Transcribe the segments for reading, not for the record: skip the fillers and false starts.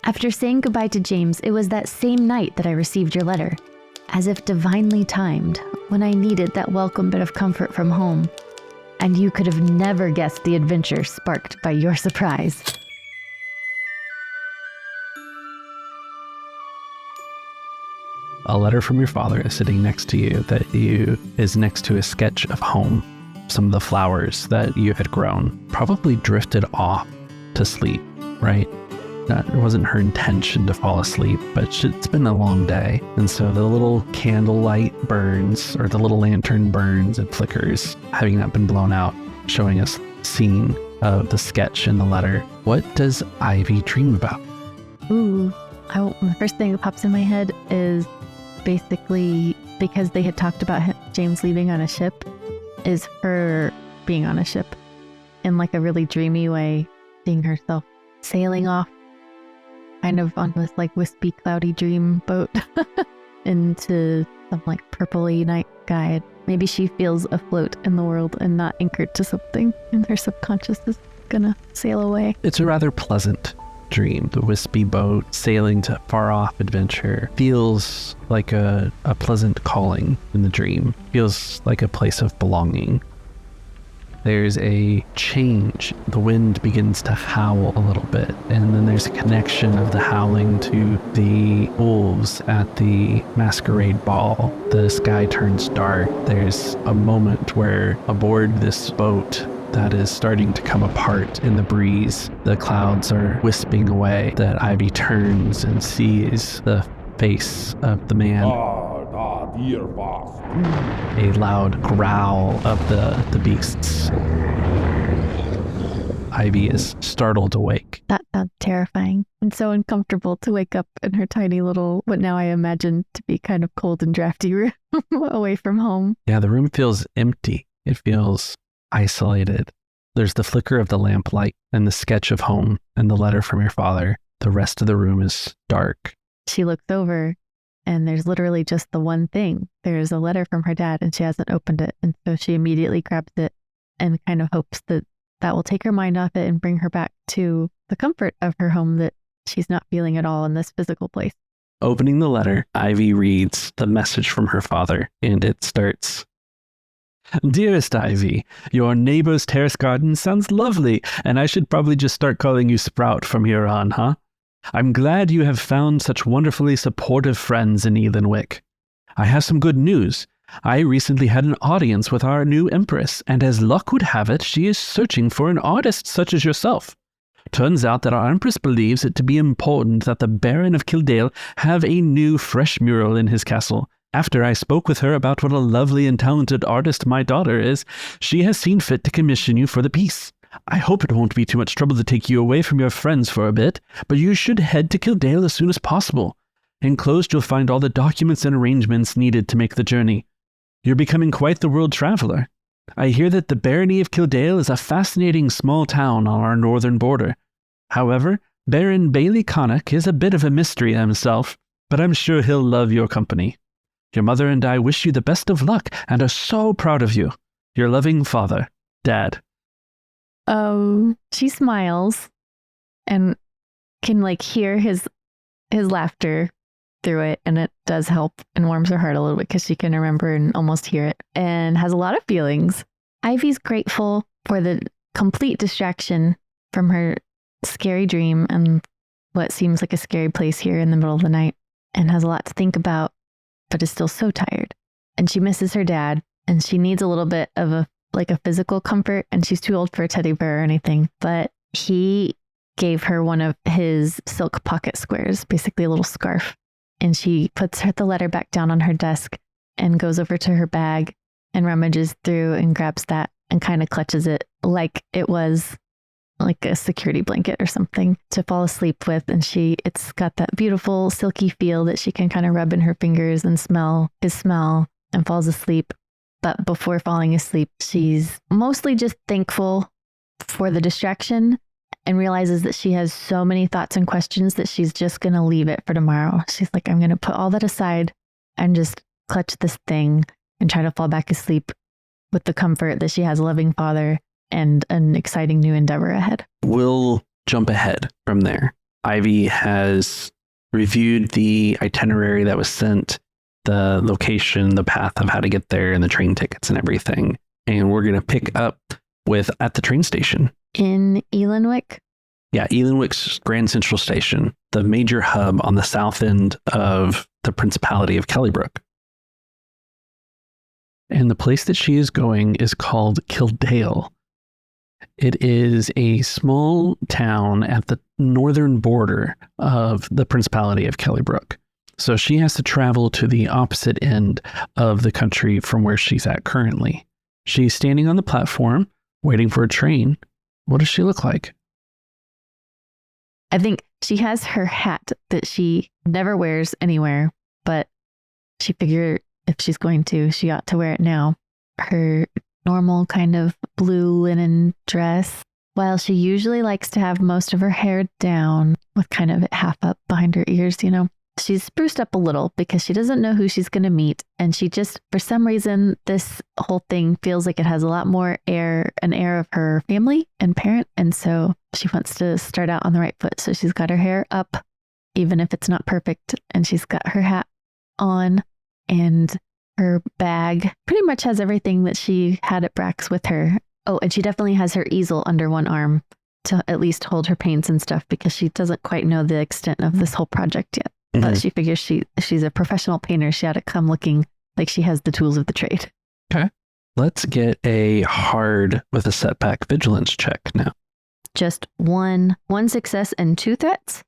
After saying goodbye to James, it was that same night that I received your letter, as if divinely timed, when I needed that welcome bit of comfort from home. And you could have never guessed the adventure sparked by your surprise. A letter from your father is sitting next to you is next to a sketch of home. Some of the flowers that you had grown probably drifted off to sleep, right? It wasn't her intention to fall asleep, but it's been a long day. And so the little candlelight burns, or the little lantern burns and flickers, having not been blown out, showing us scene of the sketch in the letter. What does Ivy dream about? Ooh, the first thing that pops in my head is basically, because they had talked about James leaving on a ship, is her being on a ship in like a really dreamy way, seeing herself sailing off kind of on this like wispy, cloudy dream boat into some like purpley night sky. Maybe she feels afloat in the world and not anchored to something, and her subconscious is gonna sail away. It's a rather pleasant dream. The wispy boat sailing to far off adventure feels like a pleasant calling in the dream. Feels like a place of belonging. There's a change. The wind begins to howl a little bit, and then there's a connection of the howling to the wolves at the masquerade ball. The sky turns dark. There's a moment where aboard this boat that is starting to come apart in the breeze, the clouds are wisping away, that Ivy turns and sees the face of the man. Dear boss. A loud growl of the beasts. Ivy is startled awake. That sounds terrifying and so uncomfortable to wake up in her tiny little, what now I imagine to be kind of cold and drafty room away from home. Yeah, the room feels empty. It feels isolated. There's the flicker of the lamplight and the sketch of home and the letter from your father. The rest of the room is dark. She looks over and there's literally just the one thing. There's a letter from her dad and she hasn't opened it. And so she immediately grabs it and kind of hopes that that will take her mind off it and bring her back to the comfort of her home that she's not feeling at all in this physical place. Opening the letter, Ivy reads the message from her father, and it starts, Dearest Ivy, your neighbor's terrace garden sounds lovely, and I should probably just start calling you Sprout from here on, huh? I'm glad you have found such wonderfully supportive friends in Ealanwick. I have some good news. I recently had an audience with our new empress, and as luck would have it, she is searching for an artist such as yourself. Turns out that our empress believes it to be important that the Baron of Kildale have a new fresh mural in his castle. After I spoke with her about what a lovely and talented artist my daughter is, she has seen fit to commission you for the piece. I hope it won't be too much trouble to take you away from your friends for a bit, but you should head to Kildale as soon as possible. Enclosed, you'll find all the documents and arrangements needed to make the journey. You're becoming quite the world traveler. I hear that the Barony of Kildale is a fascinating small town on our northern border. However, Baron Bailey Connick is a bit of a mystery himself, but I'm sure he'll love your company. Your mother and I wish you the best of luck and are so proud of you. Your loving father, Dad. She smiles and can like hear his laughter through it, and it does help and warms her heart a little bit because she can remember and almost hear it, and has a lot of feelings. Ivy's grateful for the complete distraction from her scary dream and what seems like a scary place here in the middle of the night, and has a lot to think about, but is still so tired. And she misses her dad, and she needs a little bit of a physical comfort, and she's too old for a teddy bear or anything, but he gave her one of his silk pocket squares, basically a little scarf. And she puts the letter back down on her desk and goes over to her bag and rummages through and grabs that and kind of clutches it like it was like a security blanket or something to fall asleep with. And it's got that beautiful silky feel that she can kind of rub in her fingers and smell his smell and falls asleep. But before falling asleep, she's mostly just thankful for the distraction and realizes that she has so many thoughts and questions that she's just going to leave it for tomorrow. She's like, I'm going to put all that aside and just clutch this thing and try to fall back asleep with the comfort that she has a loving father and an exciting new endeavor ahead. We'll jump ahead from there. Ivy has reviewed the itinerary that was sent, the location, the path of how to get there, and the train tickets and everything. And we're going to pick up with at the train station. In Ealanwick? Yeah, Ealanwick's Grand Central Station, the major hub on the south end of the Principality of Kellybrook. And the place that she is going is called Kildale. It is a small town at the northern border of the Principality of Kellybrook. So she has to travel to the opposite end of the country from where she's at currently. She's standing on the platform, waiting for a train. What does she look like? I think she has her hat that she never wears anywhere, but she figured if she's going to, she ought to wear it now. Her normal kind of blue linen dress, while she usually likes to have most of her hair down with kind of it half up behind her ears, you know. She's spruced up a little because she doesn't know who she's going to meet. And she just, for some reason, this whole thing feels like it has a lot more an air of her family and parent. And so she wants to start out on the right foot. So she's got her hair up, even if it's not perfect. And she's got her hat on, and her bag pretty much has everything that she had at Brack's with her. Oh, and she definitely has her easel under one arm to at least hold her paints and stuff, because she doesn't quite know the extent of this whole project yet. But she figures she's a professional painter. She ought to come looking like she has the tools of the trade. Okay. Let's get a hard with a setback vigilance check now. Just one success and 2 threats?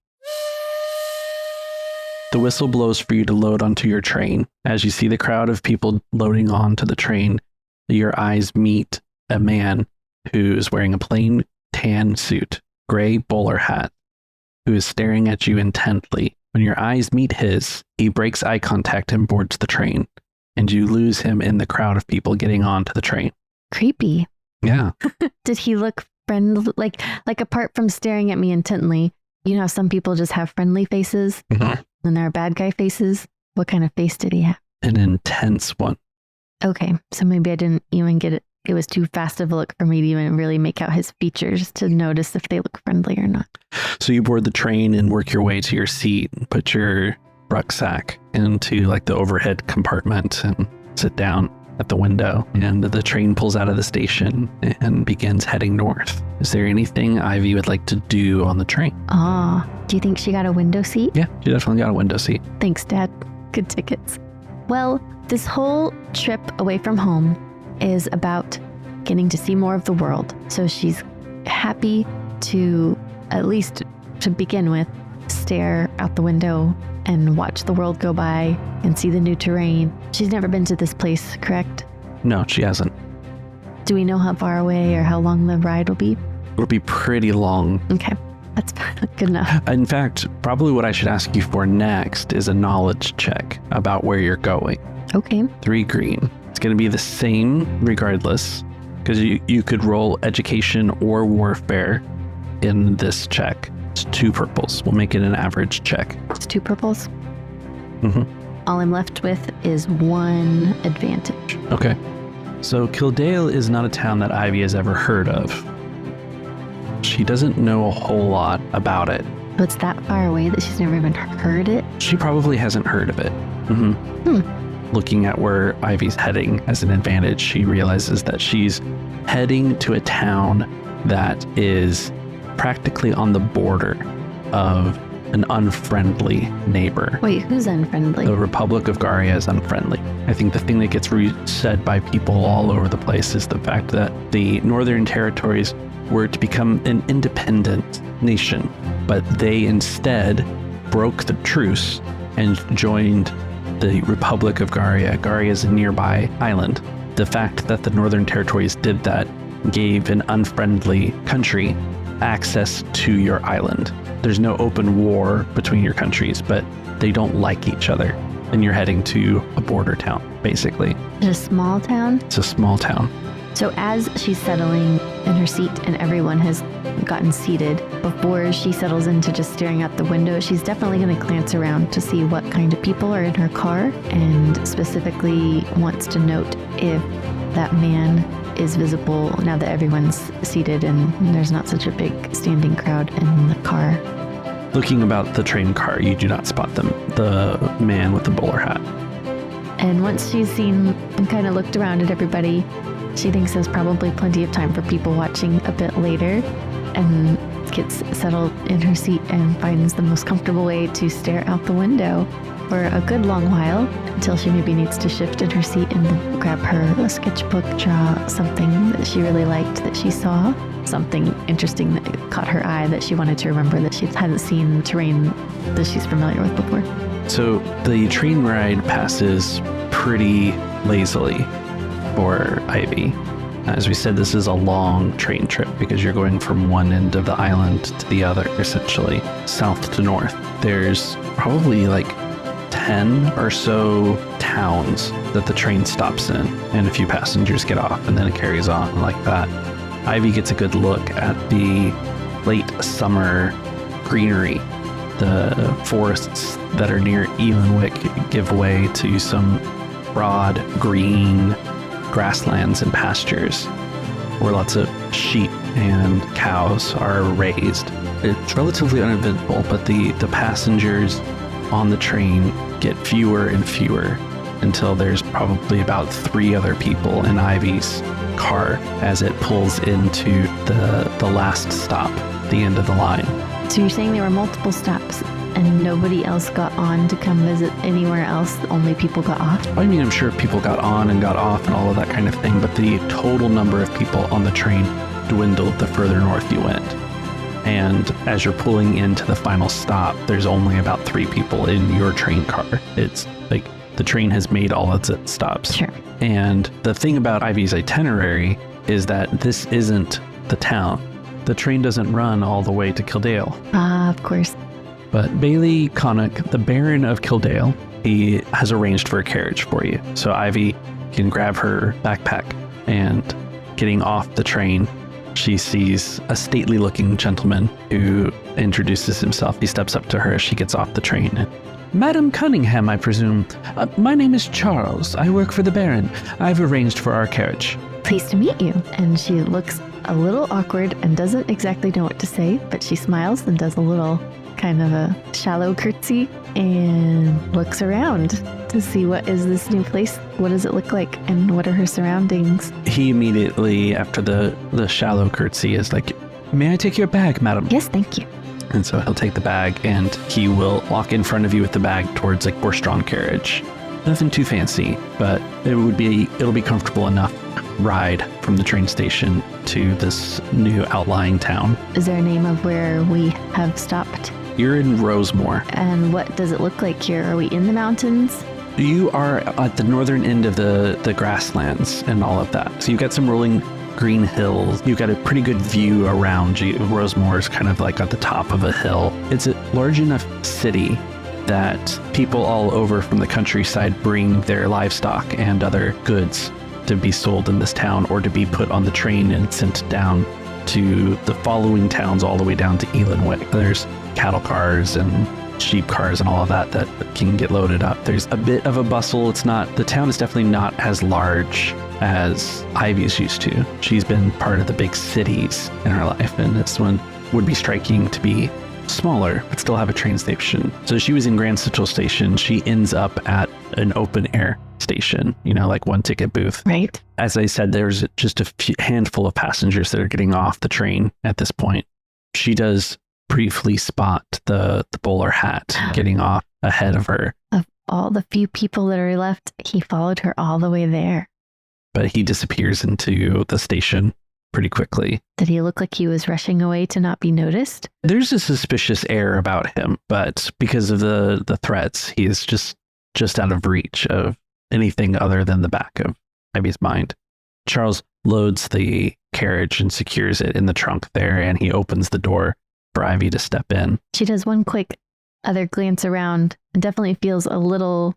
The whistle blows for you to load onto your train. As you see the crowd of people loading onto the train, your eyes meet a man who's wearing a plain tan suit, gray bowler hat, who is staring at you intently. When your eyes meet his, he breaks eye contact and boards the train, and you lose him in the crowd of people getting onto the train. Creepy. Yeah. Did he look friendly? Like apart from staring at me intently, you know how some people just have friendly faces and there are bad guy faces? What kind of face did he have? An intense one. Okay, so maybe I didn't even get it. It was too fast of a look for me to even really make out his features to notice if they look friendly or not. So you board the train and work your way to your seat and put your rucksack into like the overhead compartment and sit down at the window. And the train pulls out of the station and begins heading north. Is there anything Ivy would like to do on the train? Do you think she got a window seat? Yeah, she definitely got a window seat. Thanks, Dad. Good tickets. Well, this whole trip away from home is about getting to see more of the world. So she's happy to, at least to begin with, stare out the window and watch the world go by and see the new terrain. She's never been to this place, correct? No, she hasn't. Do we know how far away or how long the ride will be? It'll be pretty long. Okay, that's good enough. In fact, probably what I should ask you for next is a knowledge check about where you're going. Okay. 3 green. It's going to be the same regardless, because you could roll education or warfare in this check. It's 2 purples. We'll make it an average check. It's 2 purples. All I'm left with is 1 advantage. Okay. So Kildale is not a town that Ivy has ever heard of. She doesn't know a whole lot about it. So it's that far away that she's never even heard it? She probably hasn't heard of it. Looking at where Ivy's heading as an advantage, she realizes that she's heading to a town that is practically on the border of an unfriendly neighbor. Wait, who's unfriendly? The Republic of Garia is unfriendly. I think the thing that gets said by people all over the place is the fact that the Northern Territories were to become an independent nation, but they instead broke the truce and joined the Republic of Garia. Garia is a nearby island. The fact that the Northern Territories did that gave an unfriendly country access to your island. There's no open war between your countries, but they don't like each other. And you're heading to a border town, basically. It's a small town? It's a small town. So as she's settling in her seat and everyone has gotten seated, before she settles into just staring out the window, she's definitely going to glance around to see what kind of people are in her car, and specifically wants to note if that man is visible now that everyone's seated and there's not such a big standing crowd in the car. looking about the train car, you do not spot them, the man with the bowler hat. And once she's seen and kind of looked around at everybody, she thinks there's probably plenty of time for people watching a bit later, and gets settled in her seat and finds the most comfortable way to stare out the window for a good long while until she maybe needs to shift in her seat and then grab her sketchbook, draw something that she really liked that she saw, something interesting that caught her eye that she wanted to remember that she hadn't seen terrain that she's familiar with before. So the train ride passes pretty lazily for Ivy. As we said, this is a long train trip because you're going from one end of the island to the other, essentially, south to north. There's probably like 10 or so towns that the train stops in, and a few passengers get off, and then it carries on like that. Ivy gets a good look at the late summer greenery. The forests that are near Ealanwick give way to some broad green grasslands and pastures where lots of sheep and cows are raised. It's relatively uneventful, but the passengers on the train get fewer and fewer until there's probably about 3 other people in Ivy's car as it pulls into the last stop, the end of the line. So you're saying there were multiple stops and nobody else got on to come visit anywhere else, only people got off? I mean, I'm sure people got on and got off and all of that kind of thing, but the total number of people on the train dwindled the further north you went. And as you're pulling into the final stop, there's only about 3 people in your train car. It's like the train has made all its stops. Sure. And the thing about Ivy's itinerary is that this isn't the town. The train doesn't run all the way to Kildale. Ah, of course. But Bailey Connick, the Baron of Kildale, he has arranged for a carriage for you. So Ivy can grab her backpack, and getting off the train, she sees a stately looking gentleman who introduces himself. He steps up to her as she gets off the train. Madam Cunningham, I presume. My name is Charles. I work for the Baron. I've arranged for our carriage. Pleased to meet you. And she looks a little awkward and doesn't exactly know what to say, but she smiles and does a little kind of a shallow curtsy and looks around to see what is this new place, what does it look like, and what are her surroundings. He immediately, after the shallow curtsy, is like, may I take your bag, madam? Yes, thank you. And so he'll take the bag and he will walk in front of you with the bag towards a horse-drawn carriage. Nothing too fancy, but it'll be comfortable enough ride from the train station to this new outlying town. Is there a name of where we have stopped? You're in Rosemore. And what does it look like here? Are we in the mountains? You are at the northern end of the grasslands and all of that. So you've got some rolling green hills. You've got a pretty good view around you. Rosemore is kind of like at the top of a hill. It's a large enough city that people all over from the countryside bring their livestock and other goods to be sold in this town or to be put on the train and sent down to the following towns all the way down to Ealanwick. There's cattle cars and sheep cars and all of that can get loaded up. There's a bit of a bustle. The town is definitely not as large as Ivy's used to. She's been part of the big cities in her life, and this one would be striking to be smaller, but still have a train station. So she was in Grand Central Station. She ends up at an open air station, like one ticket booth. Right. As I said, there's just a handful of passengers that are getting off the train at this point. She does briefly spot the bowler hat getting off ahead of her. Of all the few people that are left, he followed her all the way there. But he disappears into the station pretty quickly. Did he look like he was rushing away to not be noticed? There's a suspicious air about him, but because of the threats, he is just out of reach of anything other than the back of Ivy's mind. Charles loads the carriage and secures it in the trunk there, and he opens the door for Ivy to step in. She does one quick other glance around and definitely feels a little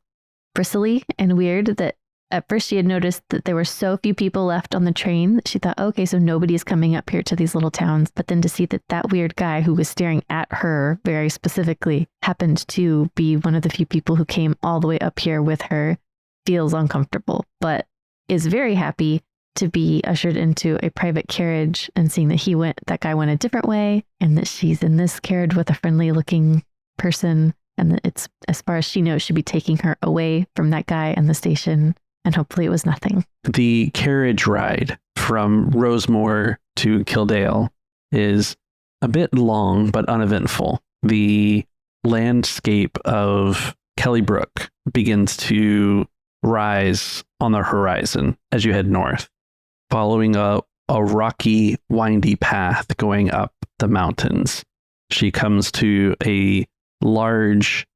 bristly and weird that at first she had noticed that there were so few people left on the train that she thought, okay, so nobody's coming up here to these little towns. But then to see that weird guy who was staring at her very specifically happened to be one of the few people who came all the way up here with her feels uncomfortable, but is very happy to be ushered into a private carriage and seeing that that guy went a different way and that she's in this carriage with a friendly looking person. And that it's, as far as she knows, should be taking her away from that guy and the station. And hopefully it was nothing. The carriage ride from Rosemore to Kildale is a bit long, but uneventful. The landscape of Kellybrook begins to rise on the horizon as you head north, following a rocky, windy path going up the mountains. She comes to a large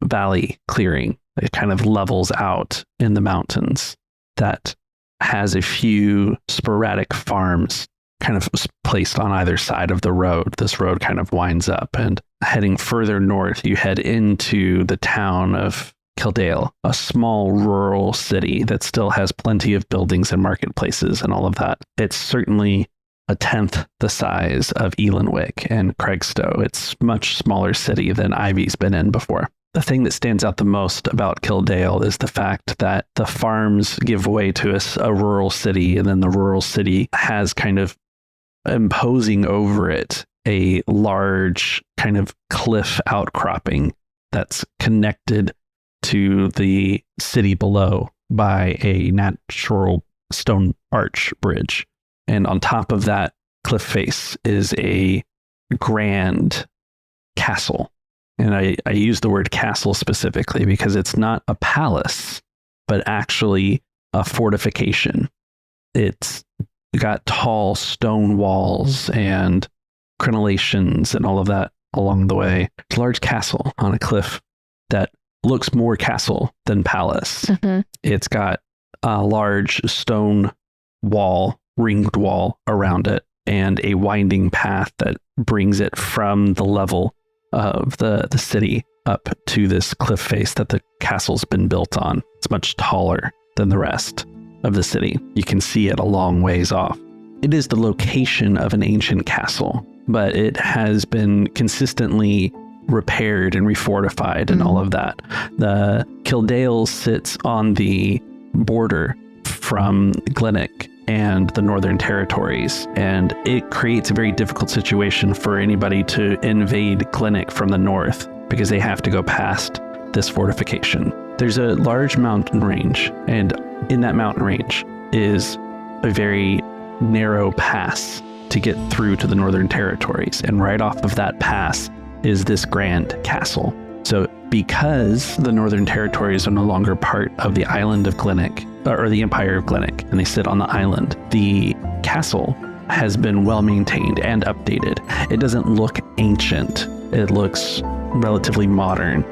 valley clearing. It kind of levels out in the mountains that has a few sporadic farms kind of placed on either side of the road. This road kind of winds up, and heading further north, you head into the town of Kildale, a small rural city that still has plenty of buildings and marketplaces and all of that. It's certainly a tenth the size of Ealanwick and Craigstowe. It's a much smaller city than Ivy's been in before. The thing that stands out the most about Kildale is the fact that the farms give way to a rural city, and then the rural city has kind of imposing over it a large kind of cliff outcropping that's connected to the city below by a natural stone arch bridge. And on top of that cliff face is a grand castle. And I use the word castle specifically because it's not a palace, but actually a fortification. It's got tall stone walls and crenellations and all of that along the way. It's a large castle on a cliff that looks more castle than palace. Mm-hmm. It's got a large stone wall, ringed wall around it, and a winding path that brings it from the level of the city up to this cliff face that the castle's been built on. It's much taller than the rest of the city. You can see it a long ways off. It is the location of an ancient castle, but it has been consistently repaired and refortified and all of that. The Kildale sits on the border from Glenwick and the Northern Territories, and it creates a very difficult situation for anybody to invade Glenwick from the north because they have to go past this fortification. There's a large mountain range, and in that mountain range is a very narrow pass to get through to the Northern Territories, and right off of that pass is this grand castle. So because the Northern Territories are no longer part of the island of Glenwick, or the Empire of Glenwick, and they sit on the island, the castle has been well maintained and updated. It doesn't look ancient. It looks relatively modern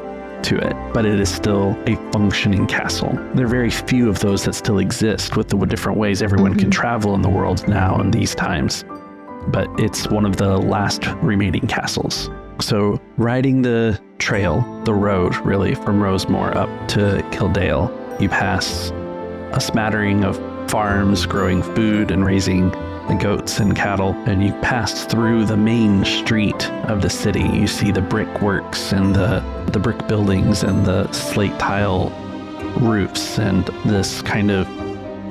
to it, but it is still a functioning castle. There are very few of those that still exist with the different ways everyone can travel in the world now in these times, but it's one of the last remaining castles. So riding the trail, the road really, from Rosemore up to Kildale, you pass a smattering of farms growing food and raising goats and cattle, and you pass through the main street of the city. You see the brickworks and the brick buildings and the slate tile roofs, and this kind of,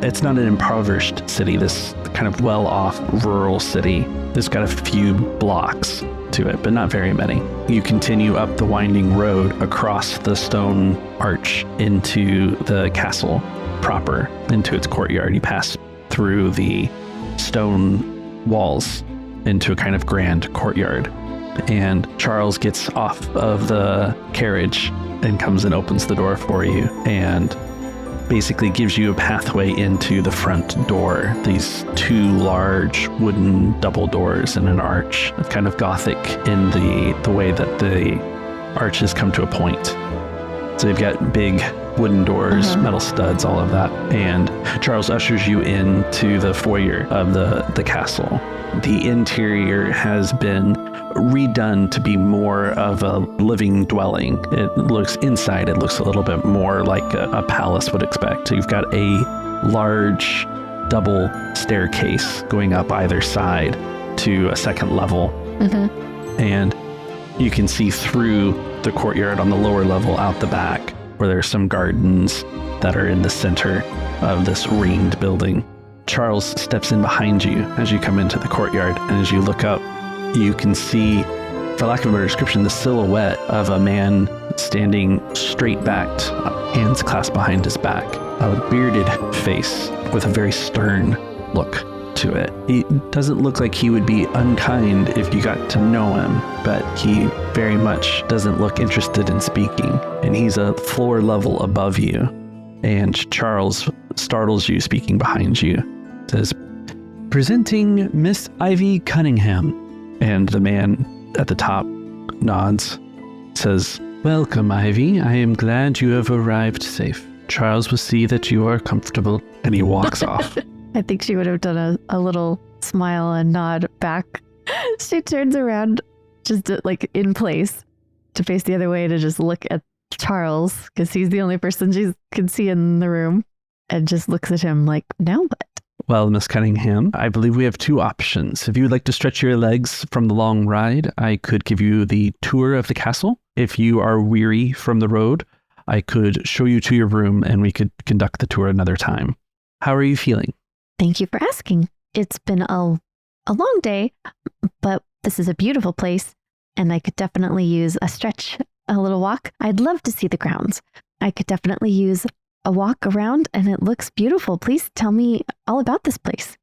it's not an impoverished city, this kind of well-off rural city. It's got a few blocks to it, but not very many. You continue up the winding road across the stone arch into the castle proper, into its courtyard. You pass through the stone walls into a kind of grand courtyard, and Charles gets off of the carriage and comes and opens the door for you and basically gives you a pathway into the front door. These two large wooden double doors and an arch, kind of Gothic in the way that the arches come to a point. So you've got big wooden doors, metal studs, all of that. And Charles ushers you into the foyer of the castle. The interior has been redone to be more of a living dwelling. It looks inside, it looks a little bit more like a palace would expect. So you've got a large double staircase going up either side to a second level. And you can see through the courtyard on the lower level out the back, where there's some gardens that are in the center of this ringed building. Charles steps in behind you as you come into the courtyard, and as you look up, you can see, for lack of a better description, the silhouette of a man standing straight-backed, hands clasped behind his back, a bearded face with a very stern look to it. He doesn't look like he would be unkind if you got to know him, but he very much doesn't look interested in speaking, and he's a floor level above you. And Charles startles you speaking behind you, says, "Presenting Miss Ivy Cunningham." And the man at the top nods, says, "Welcome, Ivy. I am glad you have arrived safe. Charles will see that you are comfortable." And he walks off. I think she would have done a little smile and nod back. She turns around just like in place to face the other way to just look at Charles because he's the only person she can see in the room, and just looks at him like, now what? Well, Miss Cunningham, I believe we have two options. If you would like to stretch your legs from the long ride, I could give you the tour of the castle. If you are weary from the road, I could show you to your room and we could conduct the tour another time. How are you feeling? Thank you for asking. It's been a long day, but this is a beautiful place, and I could definitely use a stretch, a little walk. I'd love to see the grounds. I could definitely use a walk around, and it looks beautiful. Please tell me all about this place.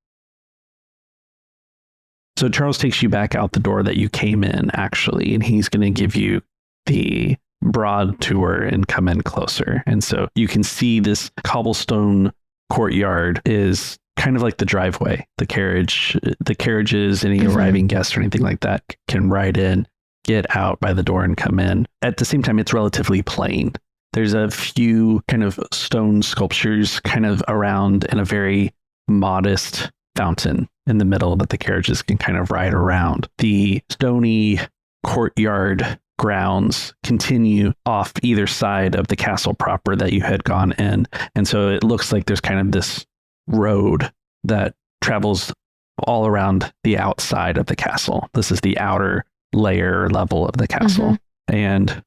So Charles takes you back out the door that you came in, actually, and he's going to give you the broad tour and come in closer. And so you can see this cobblestone courtyard is kind of like the driveway. The carriages, any arriving guests or anything like that can ride in, get out by the door and come in. At the same time, it's relatively plain. There's a few kind of stone sculptures kind of around and a very modest fountain in the middle that the carriages can kind of ride around. The stony courtyard grounds continue off either side of the castle proper that you had gone in. And so it looks like there's kind of this road that travels all around the outside of the castle. This is the outer layer level of the castle. And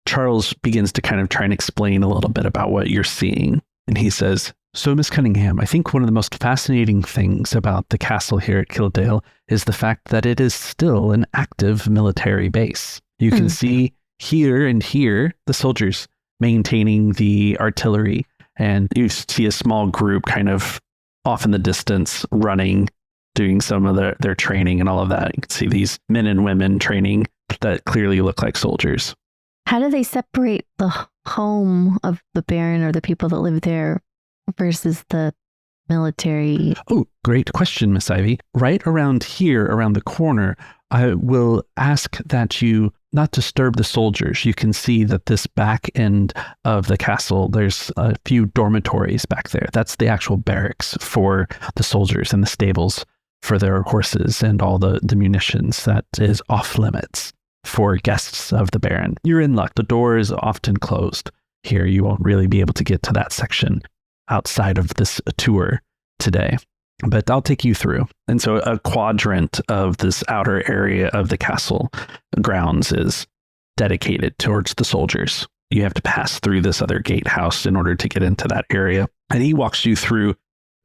Charles begins to kind of try and explain a little bit about what you're seeing. And he says, "So, Miss Cunningham, I think one of the most fascinating things about the castle here at Kildale is the fact that it is still an active military base. You can see here and here the soldiers maintaining the artillery, and you see a small group kind of off in the distance running, doing some of their training and all of that. You can see these men and women training that clearly look like soldiers." How do they separate the home of the Baron or the people that live there versus the military? Oh, great question, Miss Ivy. Right around here, around the corner, I will ask that you not disturb the soldiers. You can see that this back end of the castle, there's a few dormitories back there. That's the actual barracks for the soldiers and the stables for their horses and all the munitions. That is off limits for guests of the Baron. You're in luck. The door is often closed here. You won't really be able to get to that section outside of this tour today, but I'll take you through. And so a quadrant of this outer area of the castle grounds is dedicated towards the soldiers. You have to pass through this other gatehouse in order to get into that area. And he walks you through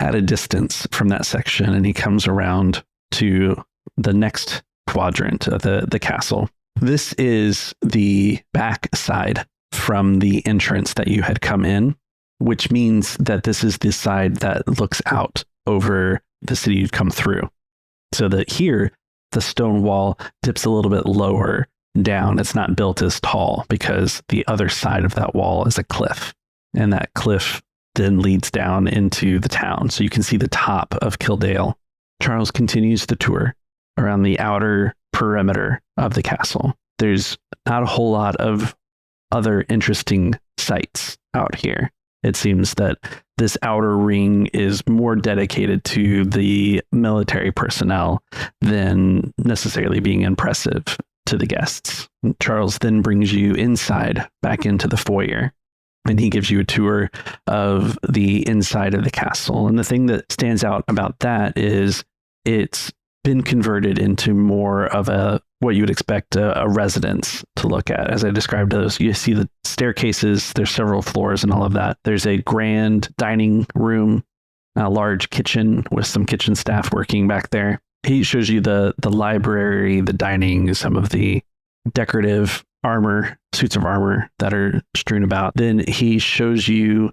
at a distance from that section, and he comes around to the next quadrant of the castle. This is the back side from the entrance that you had come in, which means that this is the side that looks out over the city you'd come through. So that here, the stone wall dips a little bit lower down. It's not built as tall because the other side of that wall is a cliff. And that cliff then leads down into the town. So you can see the top of Kildale. Charles continues the tour around the outer perimeter of the castle. There's not a whole lot of other interesting sights out here. It seems that this outer ring is more dedicated to the military personnel than necessarily being impressive to the guests. Charles then brings you inside back into the foyer, and he gives you a tour of the inside of the castle. And the thing that stands out about that is it's been converted into more of what you would expect a residence to look at. As I described those, you see the staircases, there's several floors and all of that. There's a grand dining room a large kitchen with some kitchen staff working back there. He shows you the library, the dining, some of the decorative armor, suits of armor that are strewn about. Then he shows you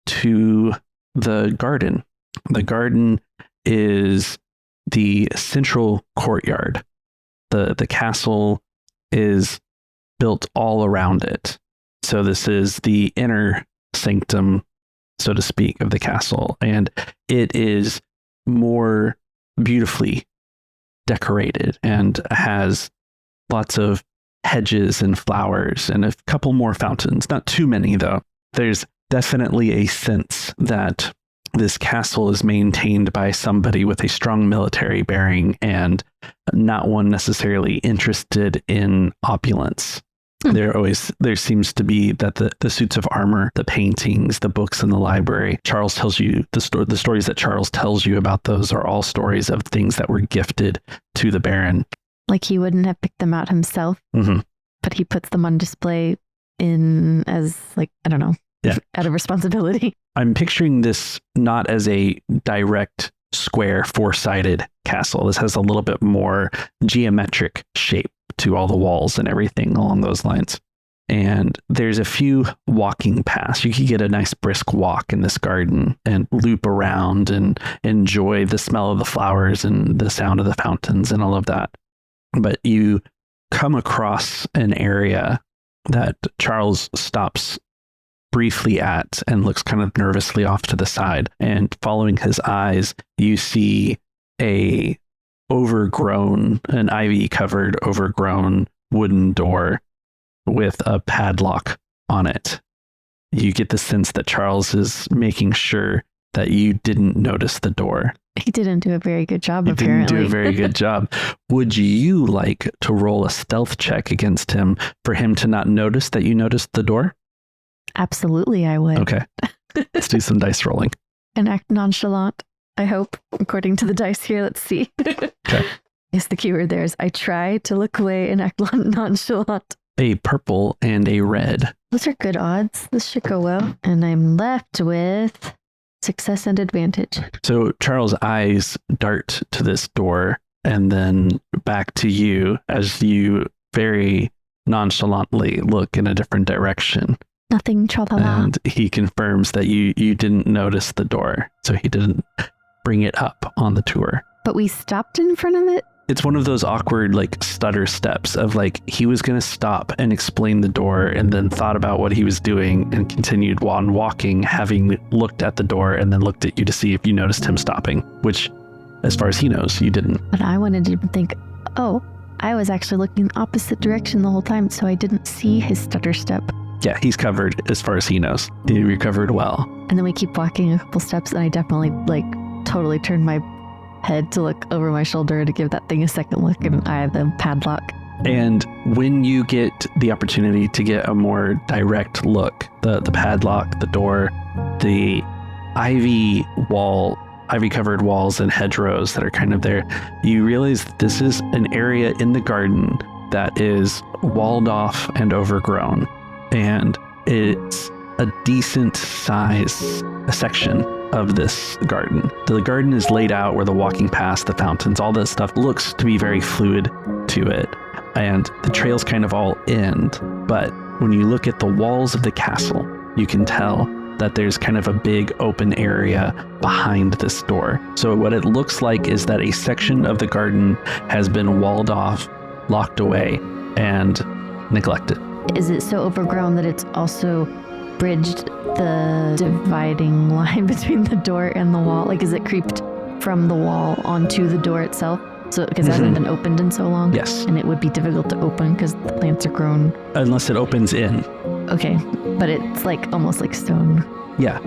to the garden. The garden is the central courtyard. The castle is built all around it. So this is the inner sanctum, so to speak, of the castle. And it is more beautifully decorated and has lots of hedges and flowers and a couple more fountains. Not too many, though. There's definitely a sense that this castle is maintained by somebody with a strong military bearing and not one necessarily interested in opulence. There seems to be that the suits of armor, the paintings, the books in the library, Charles tells you the stories that Charles tells you about those are all stories of things that were gifted to the Baron. Like he wouldn't have picked them out himself, but he puts them on display as like, I don't know, out of responsibility. I'm picturing this not as a direct square four-sided castle. This has a little bit more geometric shape to all the walls and everything along those lines. And there's a few walking paths. You could get a nice brisk walk in this garden and loop around and enjoy the smell of the flowers and the sound of the fountains and all of that. But you come across an area that Charles stops briefly at and looks kind of nervously off to the side. And following his eyes, you see an ivy-covered, overgrown wooden door with a padlock on it. You get the sense that Charles is making sure that you didn't notice the door. He didn't do a very good job, apparently. Didn't do a very good job. Would you like to roll a stealth check against him for him to not notice that you noticed the door? Absolutely, I would. Okay. Let's do some dice rolling. And act nonchalant, I hope, according to the dice here. Let's see. Okay. Yes, the keyword there is I try to look away and act nonchalant. A purple and a red. Those are good odds. This should go well. And I'm left with success and advantage. So Charles' eyes dart to this door and then back to you as you very nonchalantly look in a different direction. Nothing, tra-la-la. And he confirms that you didn't notice the door, so he didn't bring it up on the tour. But we stopped in front of it? It's one of those awkward, like, stutter steps of, like, he was going to stop and explain the door and then thought about what he was doing and continued on walking, having looked at the door and then looked at you to see if you noticed him stopping, which, as far as he knows, you didn't. But I wanted to think, oh, I was actually looking in the opposite direction the whole time, so I didn't see his stutter step. Yeah, he's covered as far as he knows. He recovered well. And then we keep walking a couple steps, and I definitely, totally turned my head to look over my shoulder to give that thing a second look, and I had the padlock. And when you get the opportunity to get a more direct look, the padlock, the door, the ivy-covered walls and hedgerows that are kind of there, you realize that this is an area in the garden that is walled off and overgrown. And it's a decent size section of this garden. The garden is laid out where the walking past, the fountains, all this stuff looks to be very fluid to it. And the trails kind of all end. But when you look at the walls of the castle, you can tell that there's kind of a big open area behind this door. So what it looks like is that a section of the garden has been walled off, locked away, and neglected. Is it so overgrown that it's also bridged the dividing line between the door and the wall? Like, is it creeped from the wall onto the door itself? So, because it hasn't been opened in so long? Yes. And it would be difficult to open because the plants are grown. Unless it opens in. Okay, but it's almost like stone. Yeah.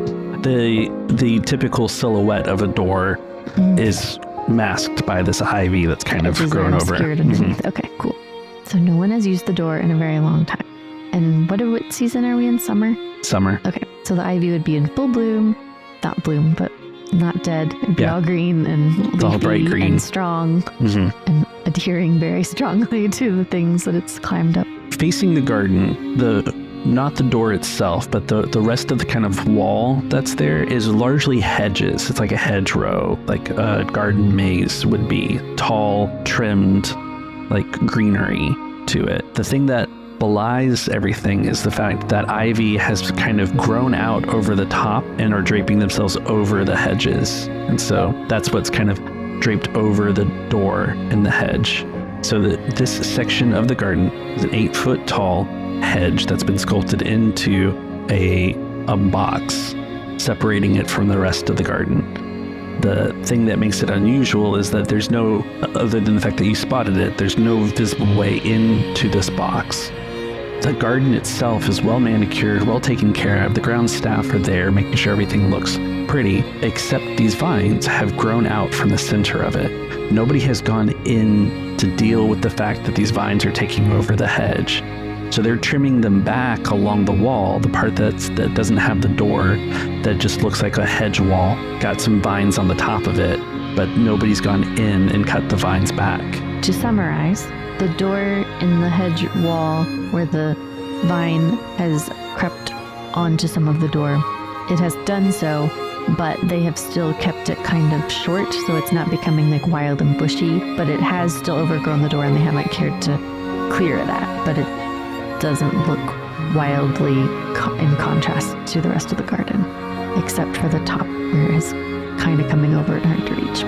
The typical silhouette of a door is masked by this ivy that's kind of grown over. Underneath. Okay, cool. So no one has used the door in a very long time. And what season are we in? Summer? Summer. Okay, so the ivy would be in full bloom. Not bloom, but not dead. It'd be all green and leafy all bright green and strong and adhering very strongly to the things that it's climbed up. Facing the garden, the not the door itself, but the rest of the kind of wall that's there is largely hedges. It's like a hedgerow, like a garden maze would be, tall, trimmed, like greenery to it. The thing that belies everything is the fact that ivy has kind of grown out over the top and are draping themselves over the hedges. And so that's what's kind of draped over the door in the hedge. So that this section of the garden is an 8-foot tall hedge that's been sculpted into a box, separating it from the rest of the garden. The thing that makes it unusual is that there's no, other than the fact that you spotted it, there's no visible way into this box. The garden itself is well manicured, well taken care of. The ground staff are there, making sure everything looks pretty, except these vines have grown out from the center of it. Nobody has gone in to deal with the fact that these vines are taking over the hedge. So they're trimming them back along the wall, the part that doesn't have the door, that just looks like a hedge wall. Got some vines on the top of it, but nobody's gone in and cut the vines back. To summarize, the door in the hedge wall where the vine has crept onto some of the door, it has done so, but they have still kept it kind of short, so it's not becoming like wild and bushy, but it has still overgrown the door and they haven't cared to clear that, but it doesn't look wildly in contrast to the rest of the garden, except for the top where it is kind of coming over and hard to reach.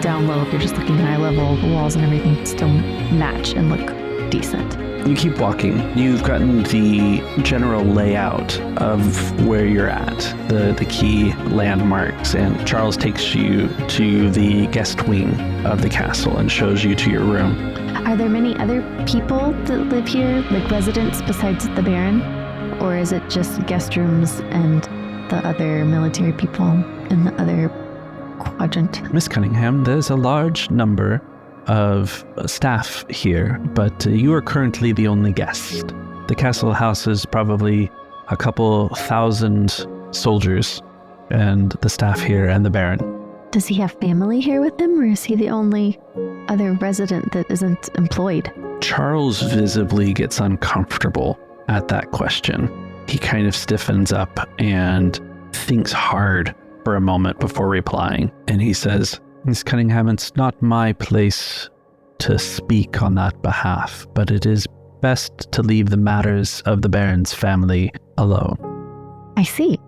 Down low, if you're just looking at eye level, the walls and everything still match and look decent. You keep walking. You've gotten the general layout of where you're at, the key landmarks, and Charles takes you to the guest wing of the castle and shows you to your room. Are there many other people that live here, like residents besides the Baron? Or is it just guest rooms and the other military people in the other quadrant? Miss Cunningham, there's a large number of staff here, but you are currently the only guest. The castle houses probably a couple thousand soldiers and the staff here and the Baron. Does he have family here with him, or is he the only other resident that isn't employed? Charles visibly gets uncomfortable at that question. He kind of stiffens up and thinks hard for a moment before replying. And he says, Miss Cunningham, it's not my place to speak on that behalf, but it is best to leave the matters of the Baron's family alone. I see.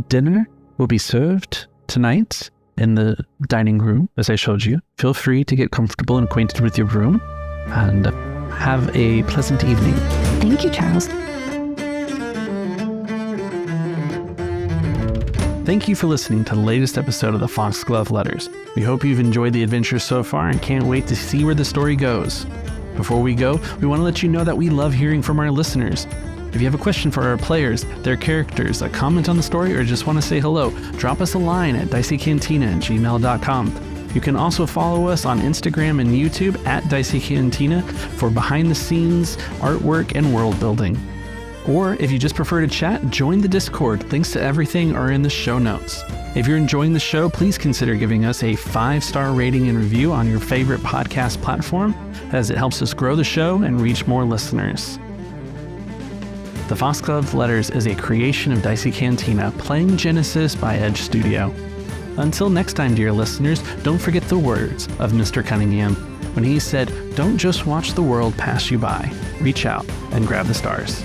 Dinner will be served tonight in the dining room, as I showed you. Feel free to get comfortable and acquainted with your room, and have a pleasant evening. Thank you, Charles. Thank you for listening to the latest episode of the Foxglove Letters. We hope you've enjoyed the adventure so far and can't wait to see where the story goes. Before we go, we want to let you know that we love hearing from our listeners. If you have a question for our players, their characters, a comment on the story, or just want to say hello, drop us a line at diceycantina@gmail.com. You can also follow us on Instagram and YouTube at diceycantina for behind-the-scenes artwork and world building. Or if you just prefer to chat, join the Discord. Links to everything are in the show notes. If you're enjoying the show, please consider giving us a 5-star rating and review on your favorite podcast platform, as it helps us grow the show and reach more listeners. The Foxglove Letters is a creation of Dicey Cantina, playing Genesis by Edge Studio. Until next time, dear listeners, don't forget the words of Mr. Cunningham when he said, "Don't just watch the world pass you by. Reach out and grab the stars."